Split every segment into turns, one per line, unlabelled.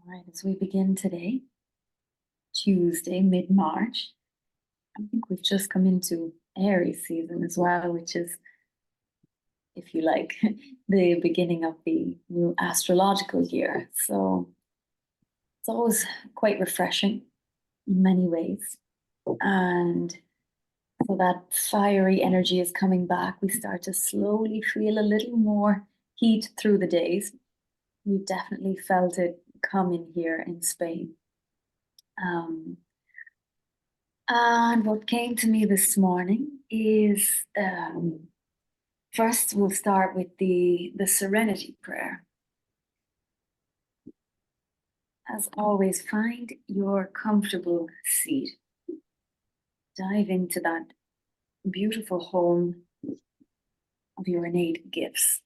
All right, as we begin today, Tuesday, mid-March, I think we've just come into Aries season as well, which is, if you like, the beginning of the new astrological year. So it's always quite refreshing in many ways. And so that fiery energy is coming back. We start to slowly feel a little more heat through the days. We've definitely felt it come in here in Spain. Um, And what came to me this morning is first we'll start with the serenity prayer. As always, find your comfortable seat. Dive into that beautiful home of your innate gifts.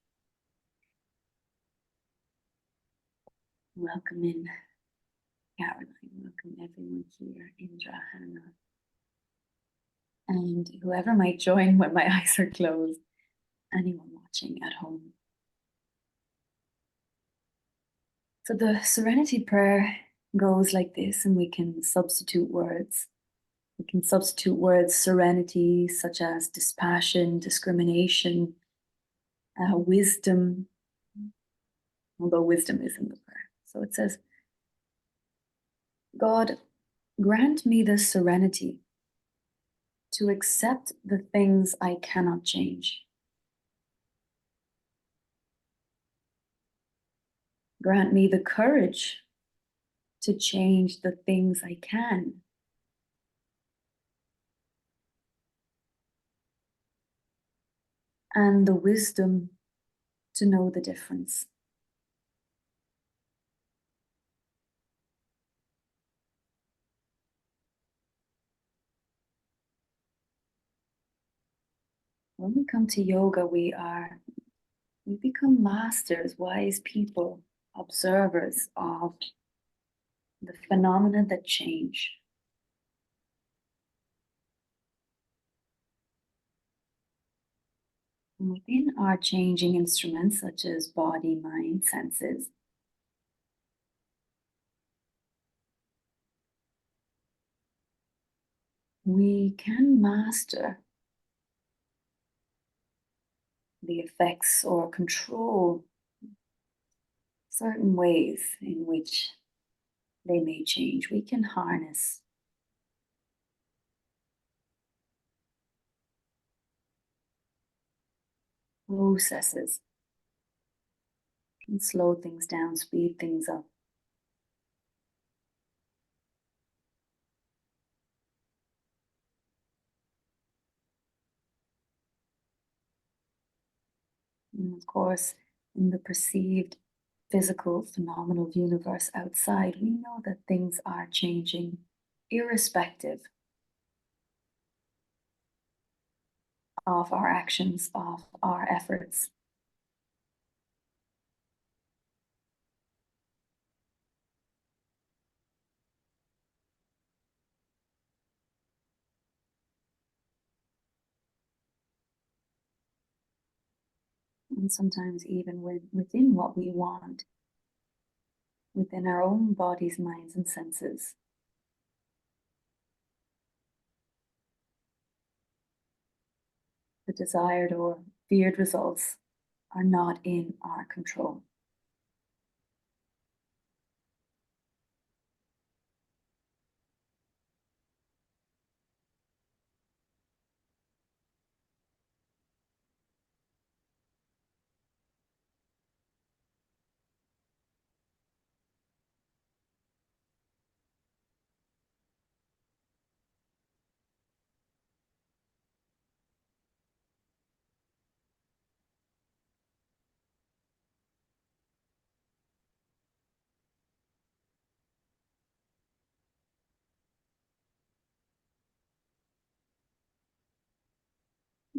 Welcome in Caroline. Welcome everyone here, Indra, Hannah, and whoever might join when my eyes are closed. Anyone watching at home. So the serenity prayer goes like this, and we can substitute words. We can substitute words serenity, such as dispassion, discrimination, wisdom, although wisdom is in the prayer. So it says, God, grant me the serenity to accept the things I cannot change. Grant me the courage to change the things I can. And the wisdom to know the difference. When we come to yoga, we become masters, wise people, observers of the phenomena that change. And within our changing instruments, such as body, mind, senses, we can master the effects or control certain ways in which they may change. We can harness processes, can slow things down, speed things up. And of course, in the perceived physical, phenomenal universe outside, we know that things are changing irrespective of our actions, of our efforts. And sometimes even within what we want, within our own bodies, minds, and senses. The desired or feared results are not in our control.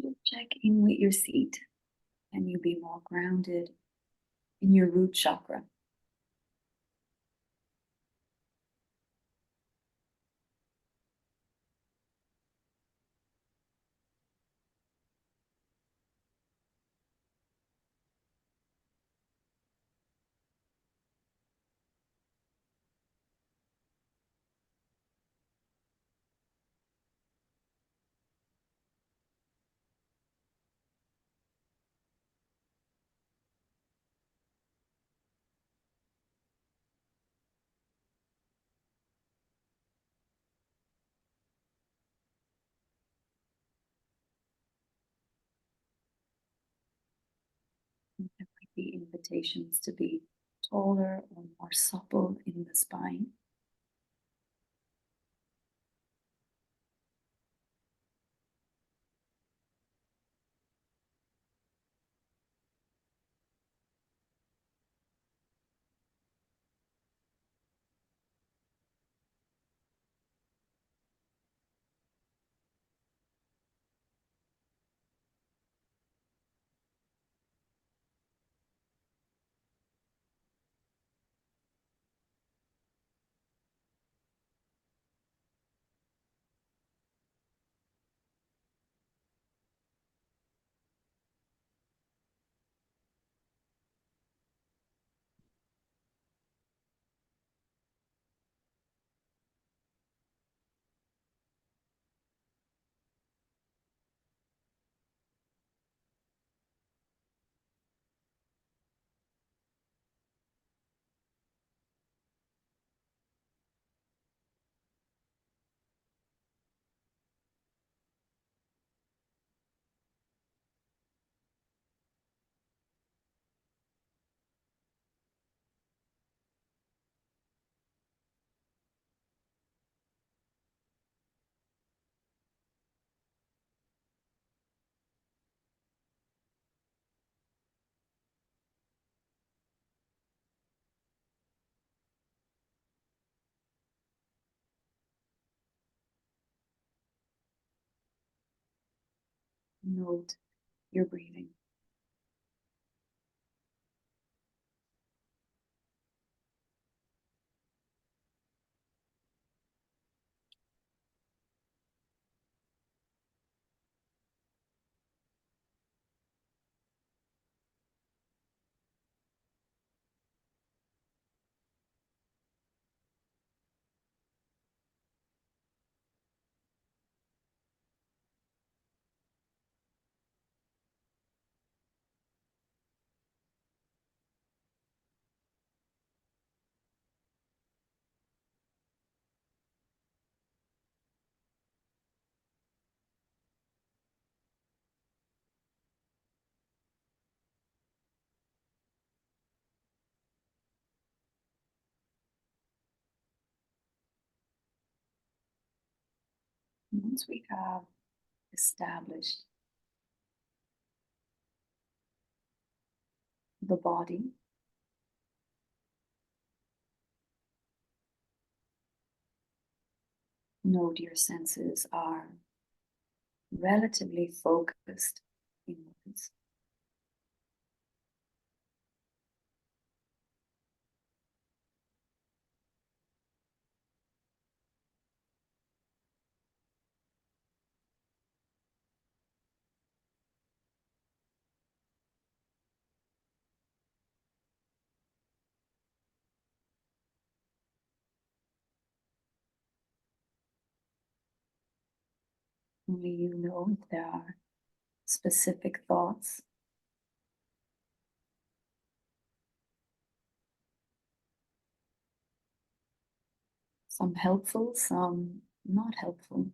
Just check in with your seat. Can you be more grounded in your root chakra? There might be invitations to be taller or more supple in the spine. Note your breathing. Once we have established the body, note your senses are relatively focused inwards. Only you know if there are specific thoughts, some helpful, some not helpful.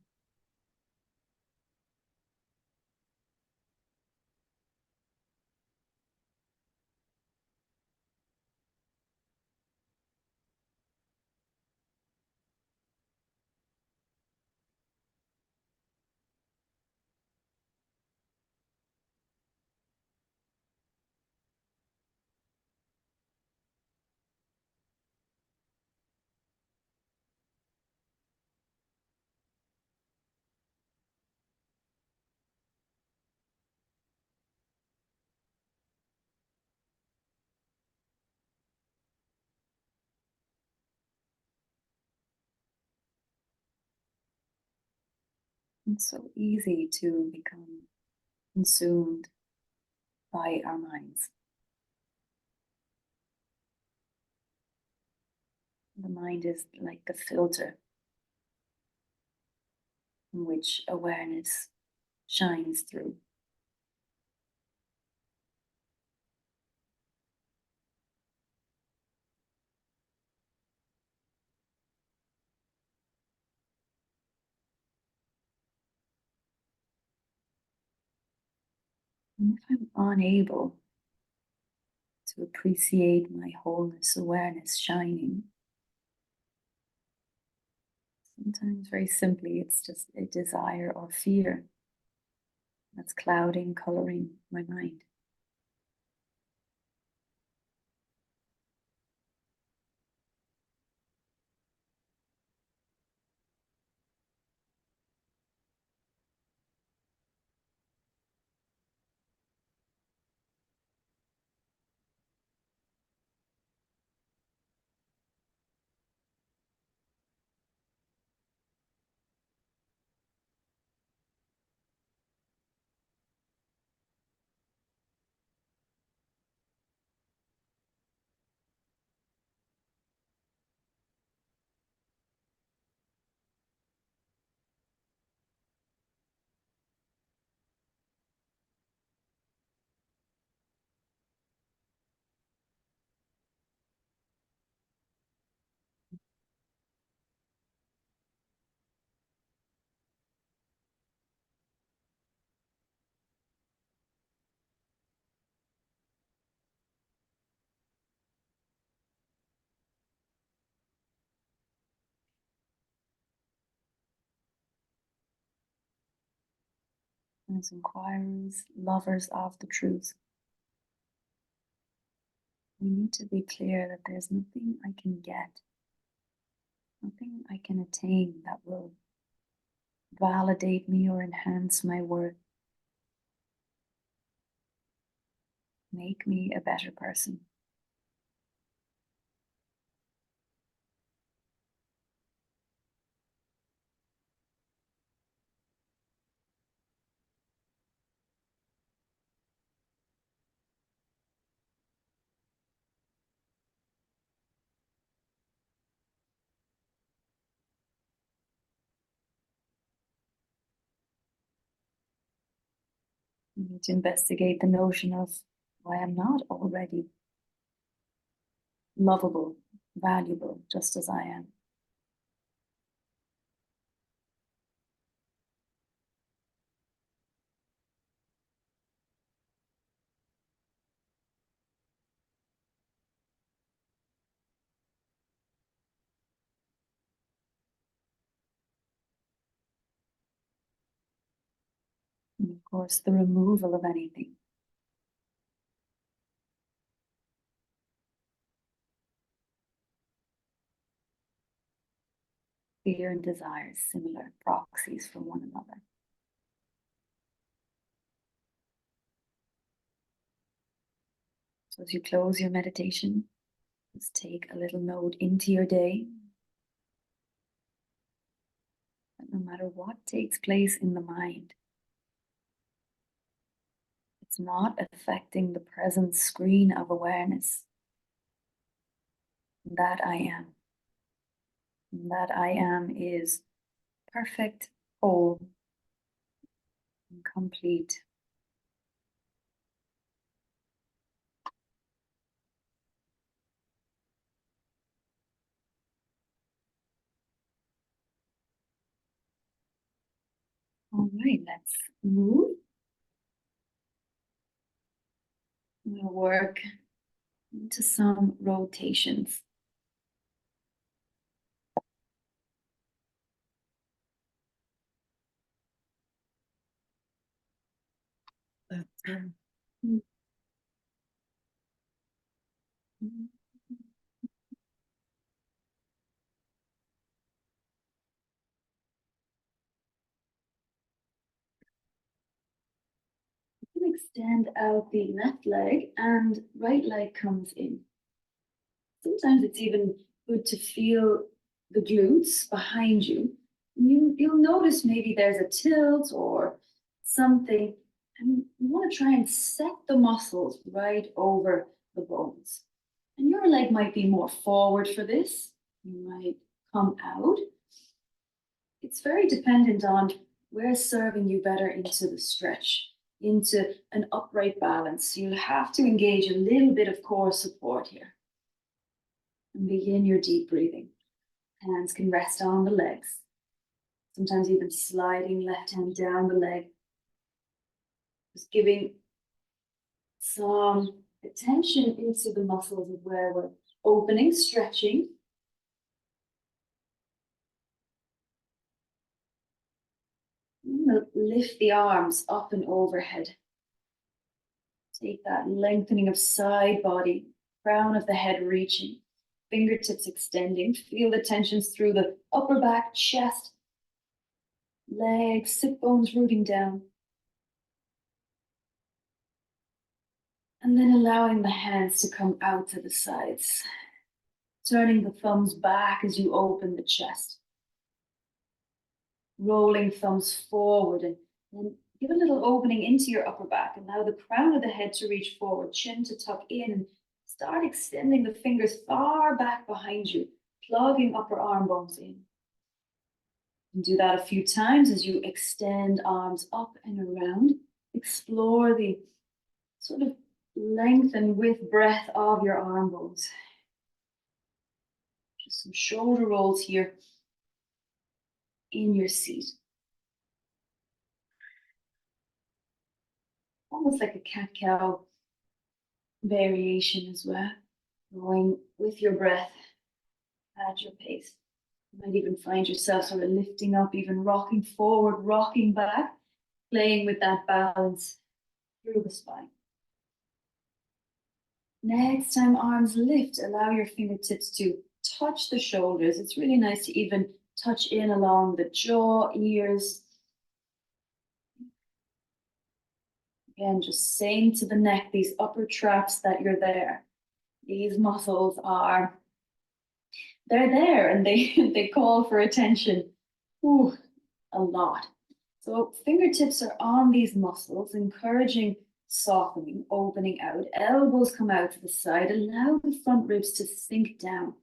It's so easy to become consumed by our minds. The mind is like the filter in which awareness shines through. And if I'm unable to appreciate my wholeness awareness shining. Sometimes, very simply, it's just a desire or fear that's clouding, coloring my mind. As inquirers, lovers of the truth, we need to be clear that there's nothing I can get, nothing I can attain that will validate me or enhance my worth, make me a better person. We need to investigate the notion of why I'm not already lovable, valuable, just as I am. And of course, the removal of anything. Fear and desire, similar proxies for one another. So as you close your meditation, just take a little note into your day that no matter what takes place in the mind, it's not affecting the present screen of awareness that I am. And that I am is perfect, whole, and complete. All right, let's move. We'll work into some rotations. You can extend out the left leg and right leg comes in. Sometimes it's even good to feel the glutes behind you. You'll notice maybe there's a tilt or something, and you want to try and set the muscles right over the bones. And your leg might be more forward for this. You might come out. It's very dependent on where's serving you better into the stretch, into an upright balance. You'll have to engage a little bit of core support here. And begin your deep breathing. Hands can rest on the legs. Sometimes even sliding left hand down the leg. Just giving some attention into the muscles of where we're opening, stretching. Lift the arms up and overhead. Take that lengthening of side body, crown of the head reaching, fingertips extending. Feel the tensions through the upper back, chest, legs, sit bones rooting down. And then allowing the hands to come out to the sides. Turning the thumbs back as you open the chest. Rolling thumbs forward and then give a little opening into your upper back. Allow the crown of the head to reach forward, chin to tuck in, and start extending the fingers far back behind you, plugging upper arm bones in. And do that a few times as you extend arms up and around. Explore the sort of length and width breadth of your arm bones. Just some shoulder rolls here in your seat. Almost like a cat-cow variation as well. Going with your breath at your pace. You might even find yourself sort of lifting up, even rocking forward, rocking back, playing with that balance through the spine. Next time arms lift, allow your fingertips to touch the shoulders. It's really nice to even touch in along the jaw, ears. Again, just saying to the neck, these upper traps that you're there. These muscles are, they're there and they call for attention. Ooh, a lot. So fingertips are on these muscles, encouraging softening, opening out. Elbows come out to the side. Allow the front ribs to sink down.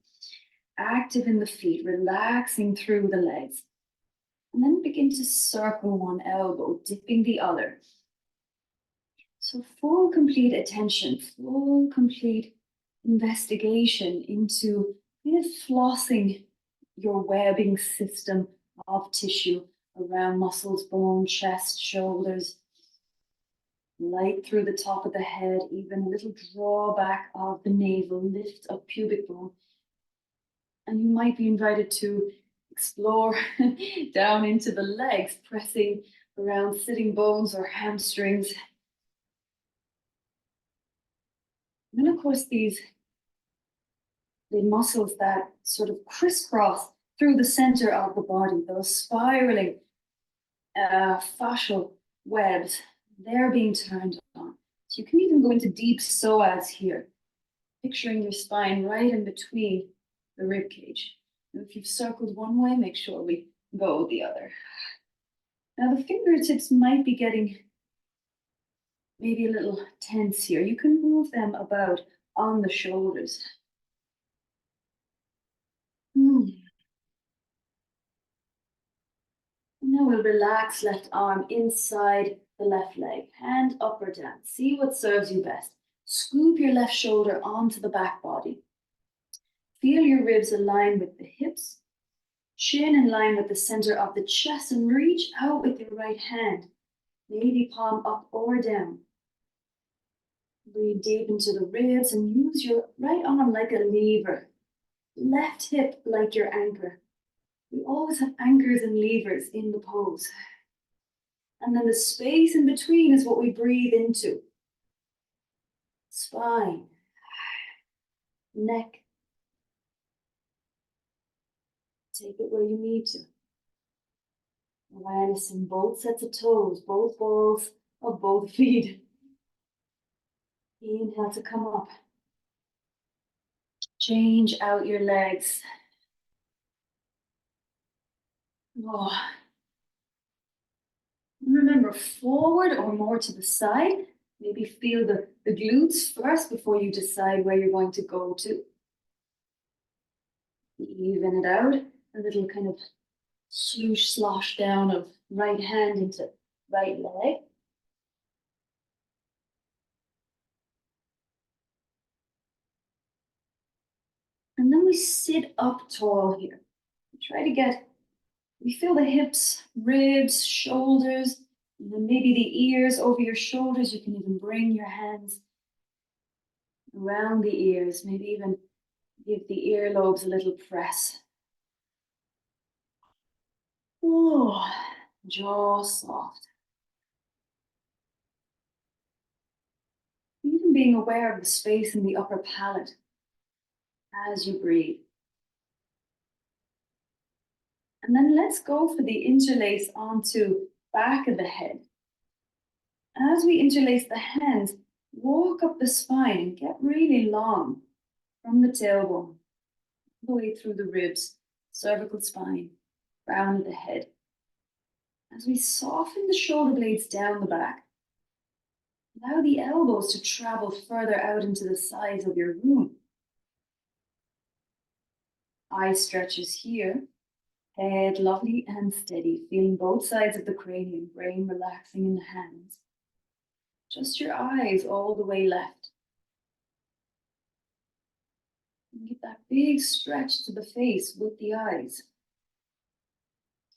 Active in the feet, relaxing through the legs. And then begin to circle one elbow, dipping the other. So full, complete attention, full, complete investigation into kind of flossing your webbing system of tissue around muscles, bone, chest, shoulders. Light through the top of the head, even a little drawback of the navel, lift up pubic bone. And you might be invited to explore down into the legs, pressing around sitting bones or hamstrings. And then, of course, the muscles that sort of crisscross through the center of the body, those spiraling fascial webs, they're being turned on. So you can even go into deep psoas here, picturing your spine right in between the rib cage. And if you've circled one way, make sure we go the other. Now the fingertips might be getting maybe a little tense here. You can move them about on the shoulders. Now we'll relax left arm inside the left leg, hand up or down. See what serves you best. Scoop your left shoulder onto the back body. Feel your ribs align with the hips, chin in line with the center of the chest, and reach out with your right hand, maybe palm up or down. Breathe deep into the ribs and use your right arm like a lever, left hip like your anchor. We always have anchors and levers in the pose. And then the space in between is what we breathe into. Spine, neck. Take it where you need to. Awareness in both sets of toes, both balls of both feet. Inhale to come up. Change out your legs. Oh. Remember, forward or more to the side. Maybe feel the glutes first before you decide where you're going to go to. Even it out. A little kind of swoosh, slosh down of right hand into right leg. And then we sit up tall here. Try to get, we feel the hips, ribs, shoulders, and then maybe the ears over your shoulders. You can even bring your hands around the ears, maybe even give the earlobes a little press. Oh, jaw soft. Even being aware of the space in the upper palate as you breathe. And then let's go for the interlace onto back of the head. As we interlace the hands, walk up the spine and get really long from the tailbone, all the way through the ribs, cervical spine, crown of the head. As we soften the shoulder blades down the back, allow the elbows to travel further out into the sides of your room. Eye stretches here, head lovely and steady, feeling both sides of the cranium, brain relaxing in the hands. Just your eyes all the way left. And get that big stretch to the face with the eyes.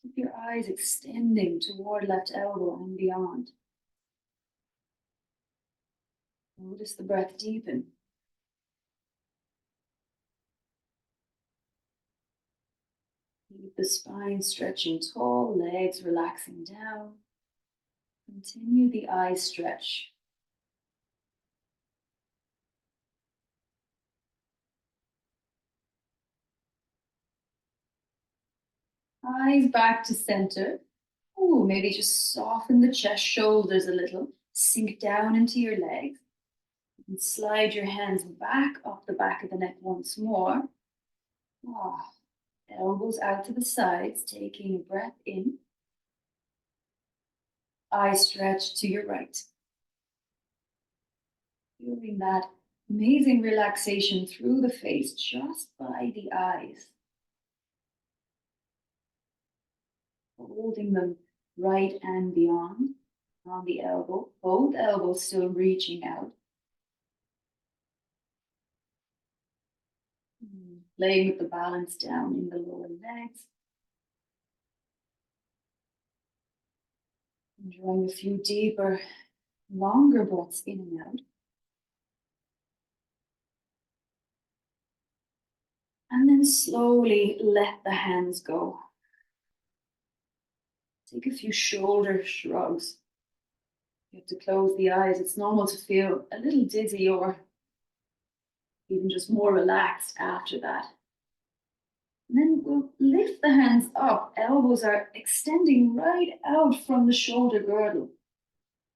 Keep your eyes extending toward left elbow and beyond. Notice the breath deepen. Keep the spine stretching tall, legs relaxing down. Continue the eye stretch. Eyes back to center. Ooh, maybe just soften the chest, shoulders a little. Sink down into your legs. And slide your hands back up the back of the neck once more. Ah, elbows out to the sides, taking a breath in. Eye stretch to your right. Feeling that amazing relaxation through the face just by the eyes. Holding them right and beyond on the elbow, both elbows still reaching out. Playing with the balance down in the lower legs. Enjoying a few deeper, longer breaths in and out. And then slowly let the hands go. Take a few shoulder shrugs. You have to close the eyes. It's normal to feel a little dizzy or even just more relaxed after that. And then we'll lift the hands up. Elbows are extending right out from the shoulder girdle.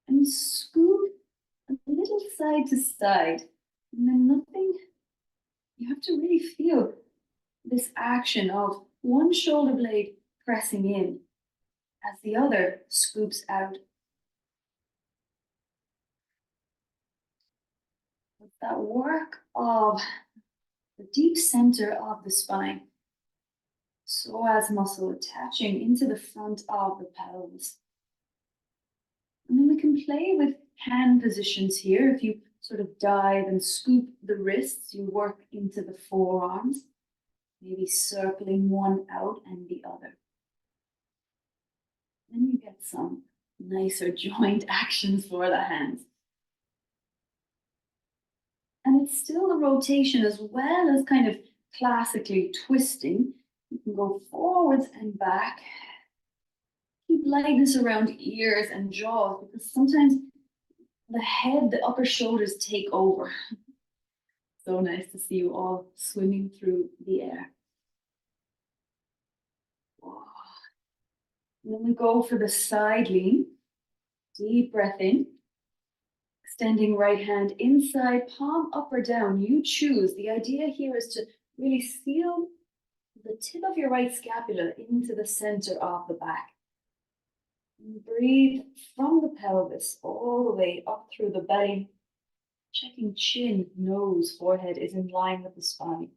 And scoop a little side to side. And then nothing, you have to really feel this action of one shoulder blade pressing in as the other scoops out. With that work of the deep center of the spine, psoas muscle attaching into the front of the pelvis. And then we can play with hand positions here. If you sort of dive and scoop the wrists, you work into the forearms, maybe circling one out and the other. Then you get some nicer joint actions for the hands. And it's still the rotation as well as kind of classically twisting. You can go forwards and back. Keep lightness around ears and jaws because sometimes the head, the upper shoulders take over. So nice to see you all swimming through the air. And then we go for the side lean. Deep breath in. Extending right hand inside, palm up or down. You choose. The idea here is to really seal the tip of your right scapula into the center of the back. And breathe from the pelvis all the way up through the belly, checking chin, nose, forehead is in line with the spine.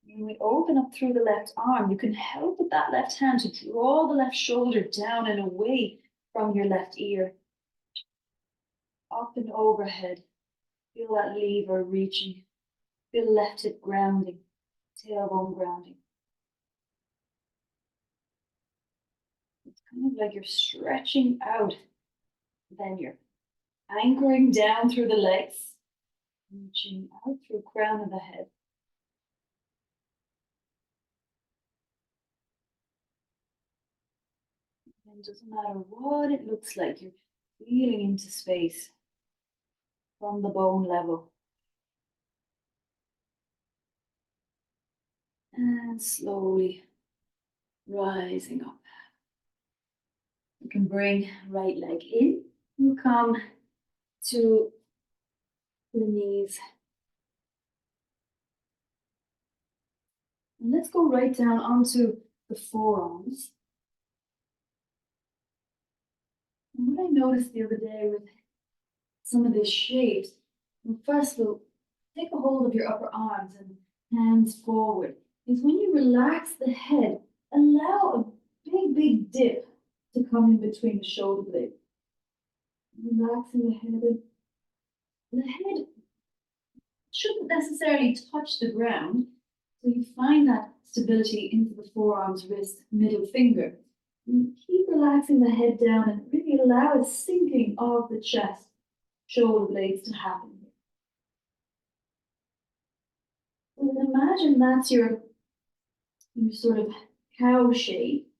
When we open up through the left arm, you can help with that left hand to draw the left shoulder down and away from your left ear. Up and overhead. Feel that lever reaching. Feel left hip grounding, tailbone grounding. It's kind of like you're stretching out. Then you're anchoring down through the legs. Reaching out through crown of the head. And it doesn't matter what it looks like, you're feeling into space from the bone level. And slowly rising up. You can bring right leg in. You come to the knees. And let's go right down onto the forearms. And what I noticed the other day with some of these shapes, first we'll take a hold of your upper arms and hands forward, is when you relax the head, allow a big dip to come in between the shoulder blades. Relaxing the head a bit. The head shouldn't necessarily touch the ground, so you find that stability into the forearms, wrist, middle finger. And keep relaxing the head down and really allow a sinking of the chest, shoulder blades to happen. And then imagine that's your sort of cow shape.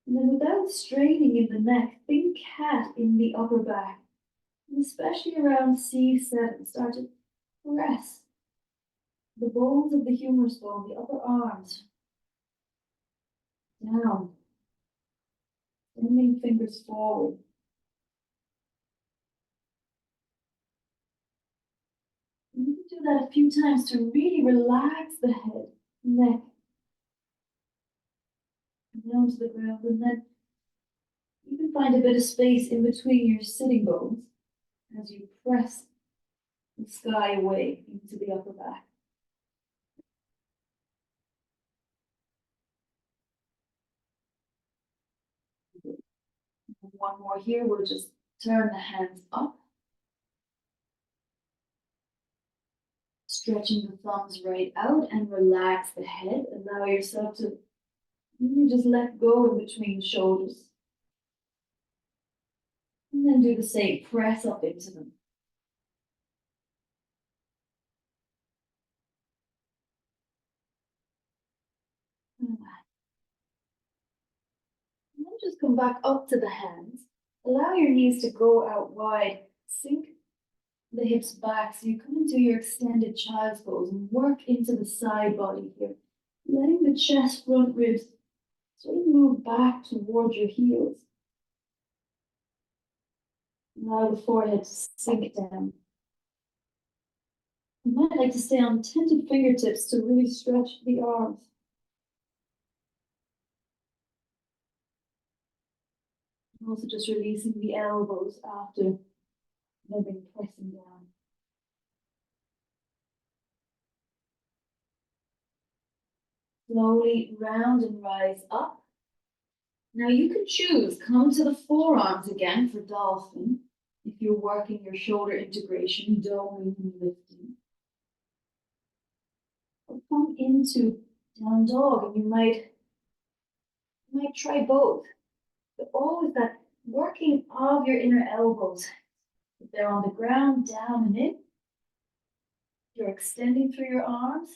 And then without straining in the neck, think cat in the upper back. And especially around C7, start to press the bones of the humerus bone, the upper arms, down, bending fingers forward. And you can do that a few times to really relax the head, neck, down to the ground, and then you can find a bit of space in between your sitting bones as you press the sky away into the upper back. And one more here, we'll just turn the hands up, stretching the thumbs right out and relax the head. Allow yourself to really just let go in between the shoulders. And then do the same, press up into them. And then just come back up to the hands. Allow your knees to go out wide. Sink the hips back so you come into your extended child's pose and work into the side body here. Letting the chest, front ribs sort of move back towards your heels. Allow the forehead to sink down. You might like to stay on tented fingertips to really stretch the arms. And also just releasing the elbows after they've been pressing down. Slowly round and rise up. Now you can choose, come to the forearms again for dolphin. If you're working your shoulder integration, doming and lifting. Or come into down dog, and you might try both. But always that working of your inner elbows. If they're on the ground, down and in. You're extending through your arms,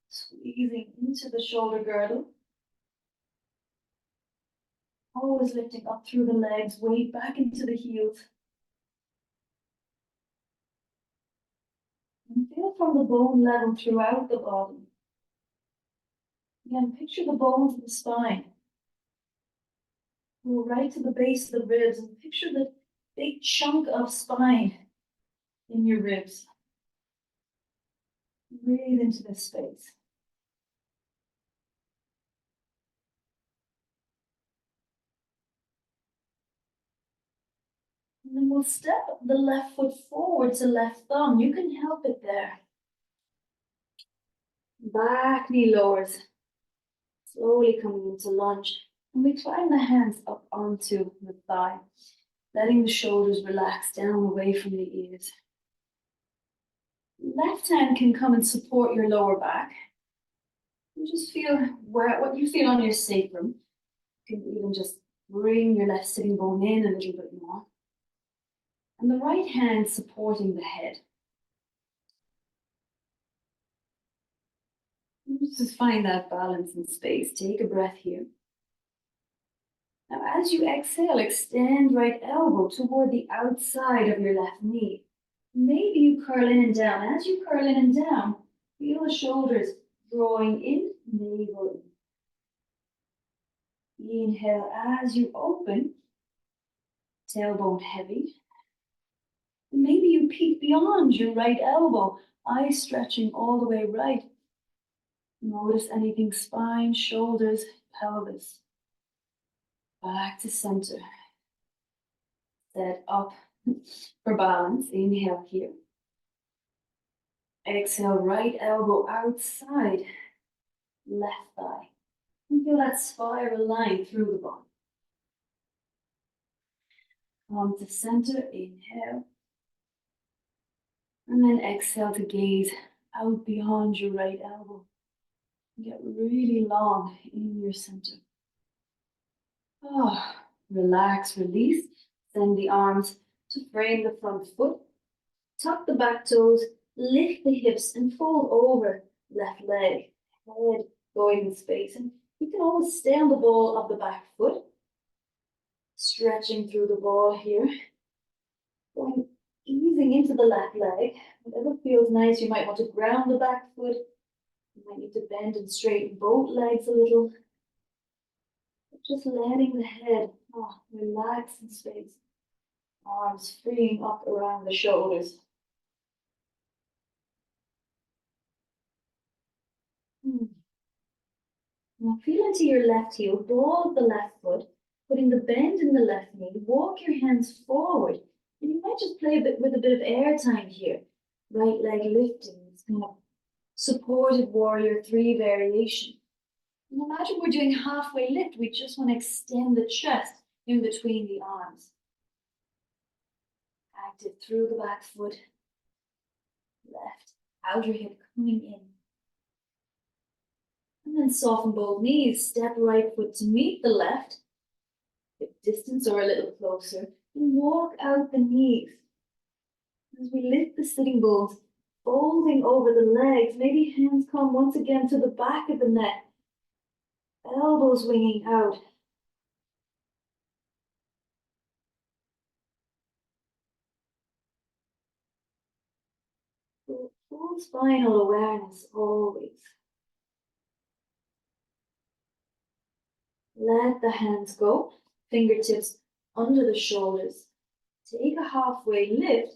squeezing into the shoulder girdle. Always lifting up through the legs, weight back into the heels. And feel from the bone level throughout the body. Again, picture the bones of the spine. Go right to the base of the ribs and picture the big chunk of spine in your ribs. Breathe into this space. And then we'll step the left foot forward to left thumb. You can help it there. Back knee lowers. Slowly coming into lunge. And we climb the hands up onto the thigh, letting the shoulders relax down away from the ears. Left hand can come and support your lower back. You just feel what you feel on your sacrum. You can even just bring your left sitting bone in a little bit more. And the right hand supporting the head. Just find that balance in space. Take a breath here. Now, as you exhale, extend right elbow toward the outside of your left knee. Maybe you curl in and down. As you curl in and down, feel the shoulders drawing in, navel in. Inhale as you open, tailbone heavy. And maybe you peek beyond your right elbow, eyes stretching all the way right. Notice anything, spine, shoulders, pelvis. Back to center. Set up for balance. Inhale here. Exhale, right elbow outside, left thigh. And feel that spiral line through the body. Come to center, inhale. And then exhale to gaze out beyond your right elbow. Get really long in your center. Oh, relax, release. Send the arms to frame the front foot. Tuck the back toes, lift the hips and fold over left leg. Head going in space. And you can always stay on the ball of the back foot. Stretching through the ball here. Going easing into the left leg. Whatever feels nice, you might want to ground the back foot. You might need to bend and straighten both legs a little. Just letting the head relax in space. Arms freeing up around the shoulders. Now feel into your left heel, ball the left foot, putting the bend in the left knee. Walk your hands forward. And you might just play a bit with a bit of air time here. Right leg lifting. It's kind of supported warrior 3 variation. And imagine we're doing halfway lift. We just want to extend the chest in between the arms. Active through the back foot. Left outer hip coming in. And then soften both knees. Step right foot to meet the left. Hip distance or a little closer. And walk out the knees. As we lift the sitting bones, folding over the legs. Maybe hands come once again to the back of the neck. Elbows winging out. Full spinal awareness always. Let the hands go. Fingertips under the shoulders. Take a halfway lift.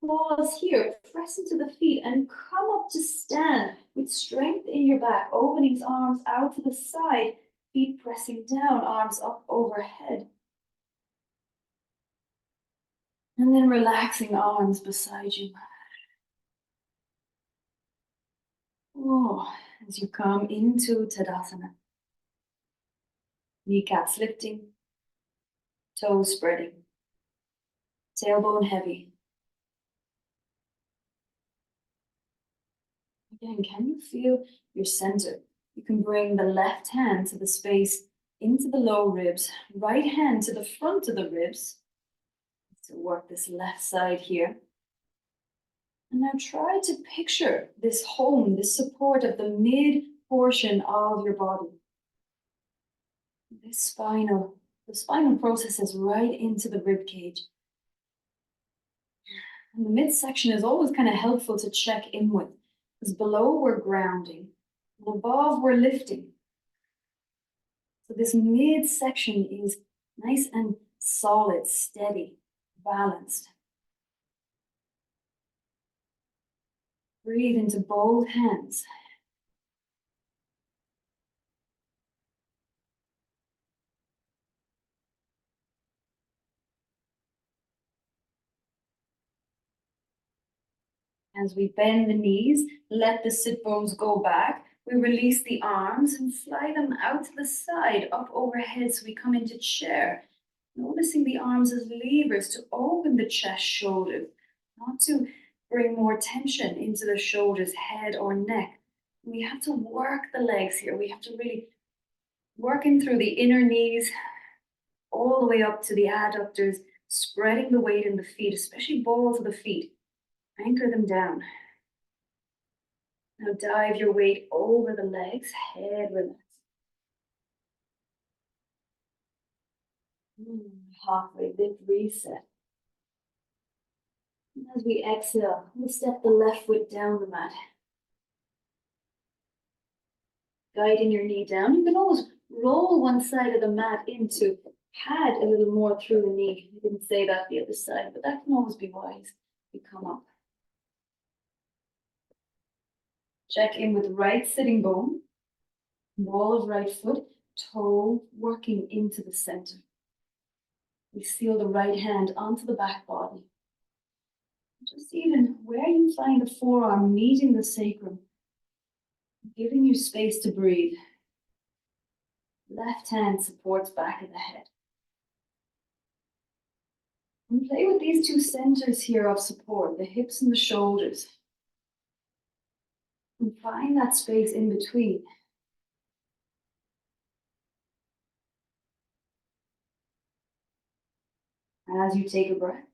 Pause here. Press into the feet and come up to stand with strength in your back. Opening arms out to the side. Feet pressing down. Arms up overhead. And then relaxing arms beside you. Oh, as you come into Tadasana. Kneecaps lifting, toes spreading, tailbone heavy. Again, can you feel your center? You can bring the left hand to the space into the low ribs, right hand to the front of the ribs. So work this left side here. And now try to picture this home, this support of the mid portion of your body. The spinal processes right into the rib cage. And the midsection is always kind of helpful to check in with, because below we're grounding, and above we're lifting. So this midsection is nice and solid, steady, balanced. Breathe into both hands. As we bend the knees, let the sit bones go back. We release the arms and fly them out to the side, up overhead, so we come into chair. Noticing the arms as levers to open the chest, shoulders, not to bring more tension into the shoulders, head or neck. We have to work the legs here. We have to really work in through the inner knees, all the way up to the adductors, spreading the weight in the feet, especially balls of the feet. Anchor them down. Now dive your weight over the legs, head relaxed. Halfway lift, reset. And as we exhale, we'll step the left foot down the mat. Guiding your knee down. You can always roll one side of the mat in to pad a little more through the knee. I didn't say that the other side, but that can always be wise. You come up. Check in with right sitting bone, ball of right foot, toe working into the center. We seal the right hand onto the back body. Just even where you find the forearm meeting the sacrum, giving you space to breathe. Left hand supports back of the head. And play with these two centers here of support, the hips and the shoulders. And find that space in between. As you take a breath,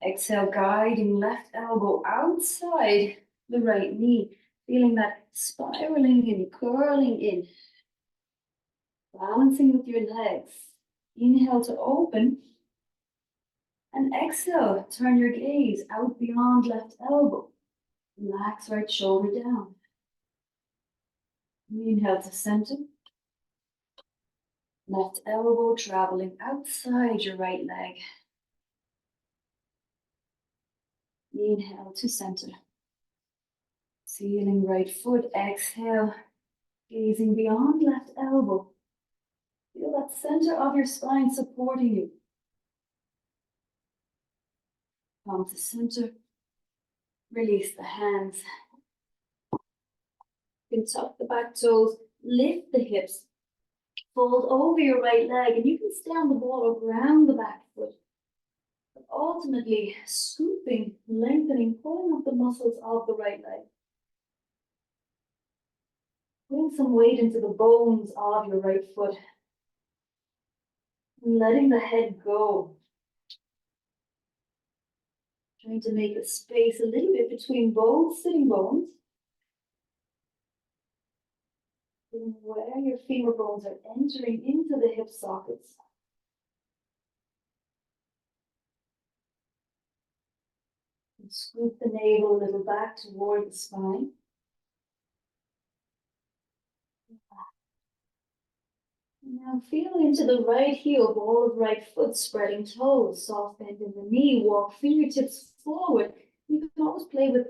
exhale, guiding left elbow outside the right knee, feeling that spiraling in, curling in. Balancing with your legs. Inhale to open. And exhale, turn your gaze out beyond left elbow. Relax right shoulder down. Inhale to center. Left elbow traveling outside your right leg. Inhale to center. Sealing right foot, exhale. Gazing beyond left elbow. Feel that center of your spine supporting you. Come to center. Release the hands. You can tuck the back toes, lift the hips, fold over your right leg, and you can stay on the ball or ground the back foot. But ultimately, scooping, lengthening, pulling up the muscles of the right leg. Putting some weight into the bones of your right foot. And letting the head go. Trying to make a space a little bit between both sitting bones. And where your femur bones are entering into the hip sockets. And scoop the navel a little back toward the spine. Now feel into the right heel, ball of right foot, spreading toes, soft bend in the knee, walk fingertips forward. You can always play with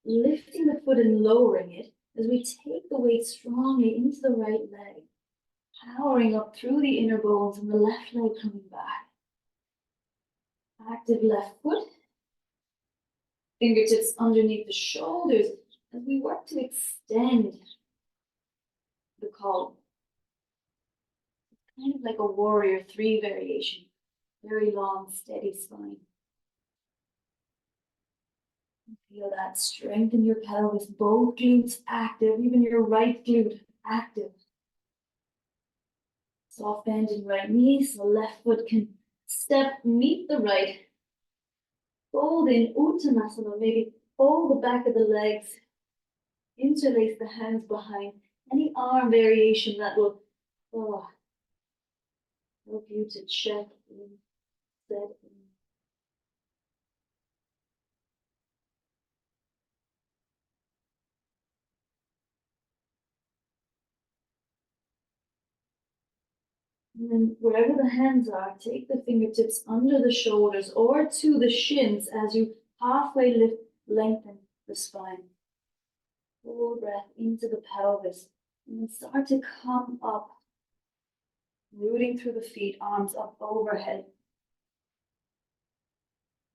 lifting the foot and lowering it as we take the weight strongly into the right leg, powering up through the inner bones and the left leg coming back. Active left foot, fingertips underneath the shoulders as we work to extend the column. Kind of like a warrior three variation. Very long, steady spine. Feel that strength in your pelvis, both glutes active, even your right glute active. Soft bend in right knee, so left foot can step, meet the right. Fold in Uttanasana, maybe fold the back of the legs, interlace the hands behind. Any arm variation that will help you to check in, set in. And then wherever the hands are, take the fingertips under the shoulders or to the shins as you halfway lift, lengthen the spine. Full breath into the pelvis. And then start to come up, rooting through the feet, arms up overhead.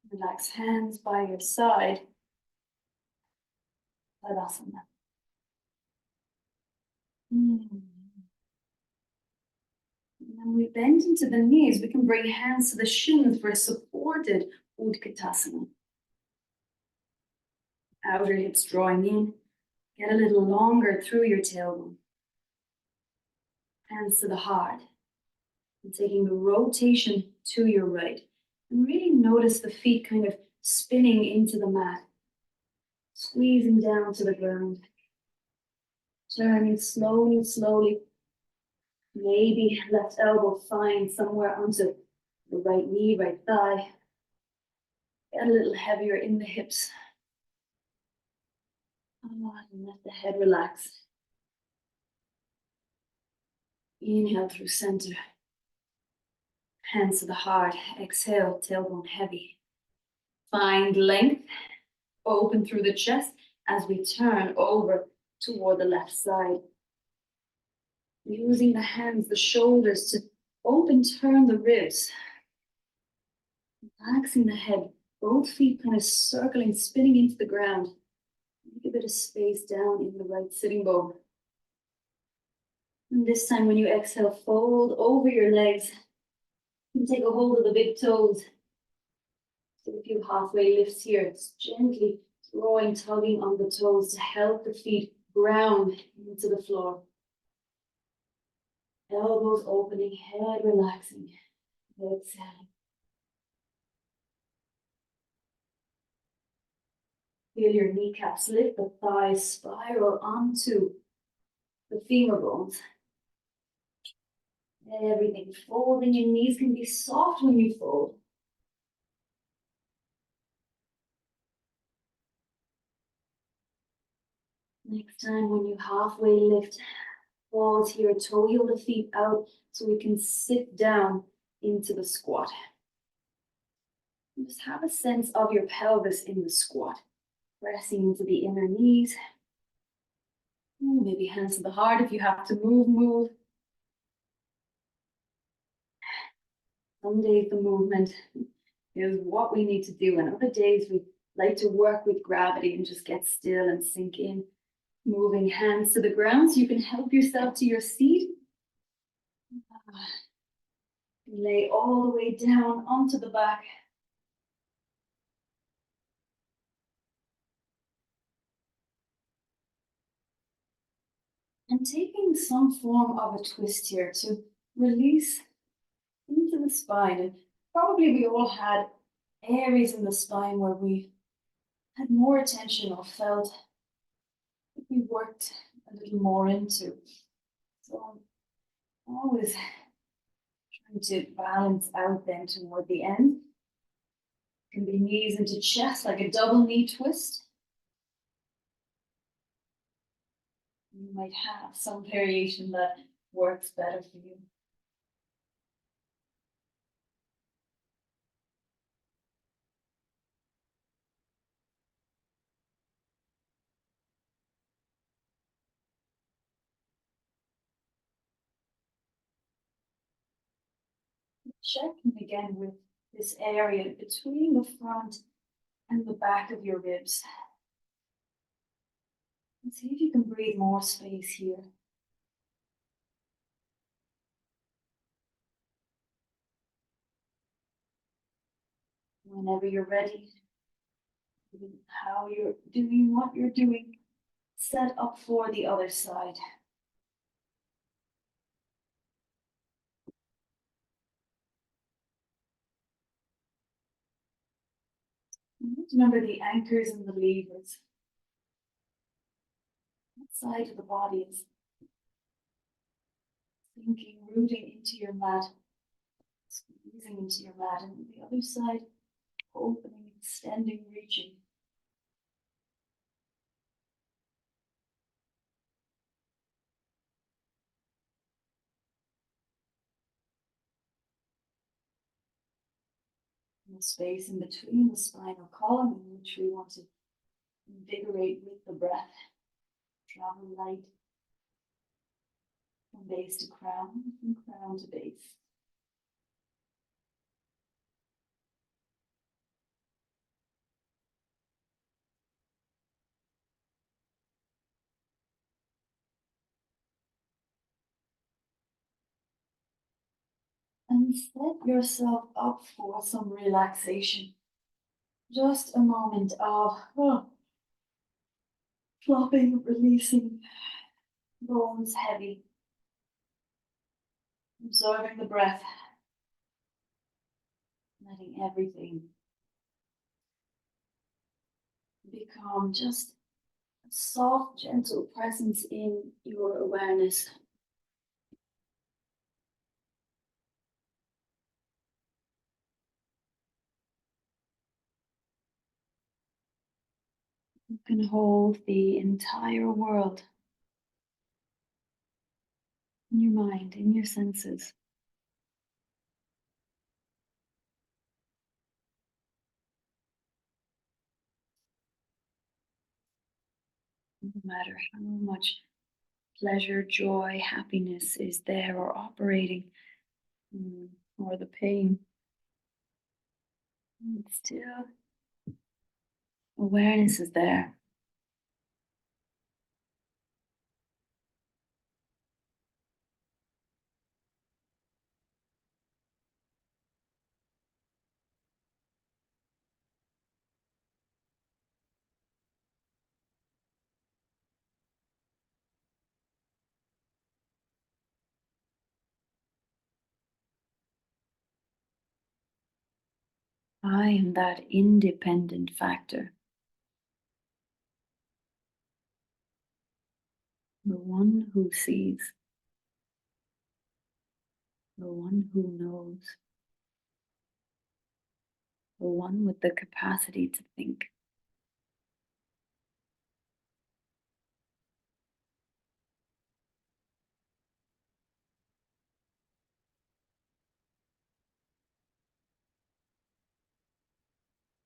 Relax hands by your side. Tadasana. When we bend into the knees, we can bring hands to the shins for a supported Utkatasana. Outer hips drawing in. Get a little longer through your tailbone. Hands to the heart. And taking the rotation to your right. And really notice the feet kind of spinning into the mat. Squeezing down to the ground. Turning slowly, slowly. Maybe left elbow find somewhere onto the right knee, right thigh. Get a little heavier in the hips. And let the head relax. Inhale through center. Hands to the heart. Exhale, tailbone heavy. Find length. Open through the chest as we turn over toward the left side. Using the hands, the shoulders to open, turn the ribs. Relaxing the head. Both feet kind of circling, spinning into the ground. Make a bit of space down in the right sitting bone. And this time when you exhale, fold over your legs and take a hold of the big toes. Take a few halfway lifts here. It's gently throwing, tugging on the toes to help the feet ground into the floor. Elbows opening, head relaxing. Exhale. Feel your kneecaps lift, the thighs spiral onto the femur bones. Everything folding. Your knees can be soft when you fold. Next time when you halfway lift, pause here, toe heel the feet out so we can sit down into the squat. And just have a sense of your pelvis in the squat, pressing into the inner knees. Maybe hands to the heart if you have to move, move. Some days the movement is what we need to do, and other days we like to work with gravity and just get still and sink in. Moving hands to the ground so you can help yourself to your seat. Lay all the way down onto the back. And taking some form of a twist here to release into the spine. And probably we all had areas in the spine where we had more attention or felt that we worked a little more into. So always trying to balance out then toward the end. Can be knees into chest like a double knee twist. You might have some variation that works better for you. Checking again with this area between the front and the back of your ribs. And see if you can breathe more space here. Whenever you're ready, how you're doing what you're doing, set up for the other side. Remember the anchors and the levers. That side of the body is sinking, rooting into your mat, squeezing into your mat, and the other side opening, extending, reaching. And the space in between the spinal column, in which we want to invigorate with the breath. Travel light from base to crown, from crown to base. And set yourself up for some relaxation. Just a moment of flopping, releasing, bones heavy. Observing the breath. Letting everything become just a soft, gentle presence in your awareness. You can hold the entire world in your mind, in your senses. No matter how much pleasure, joy, happiness is there or operating, or the pain, still awareness is there. I am that independent factor, the one who sees, the one who knows, the one with the capacity to think.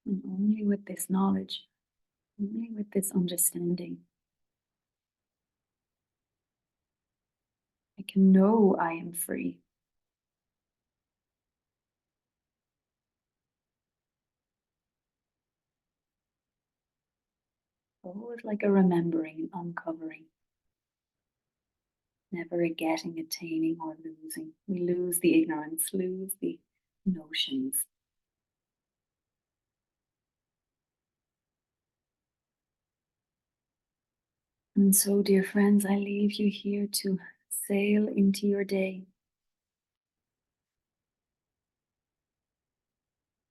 And only with this knowledge, only with this understanding, I can know I am free. Always like a remembering, uncovering, never a getting, attaining, or losing. We lose the ignorance, lose the notions. And so, dear friends, I leave you here to sail into your day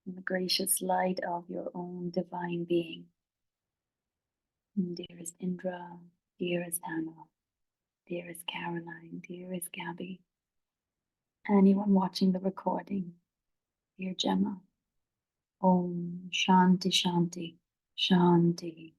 in the gracious light of your own divine being. And dearest Indra, dearest Hannah, dearest Caroline, dearest Gabby, anyone watching the recording, dear Gemma, Om Shanti Shanti Shanti.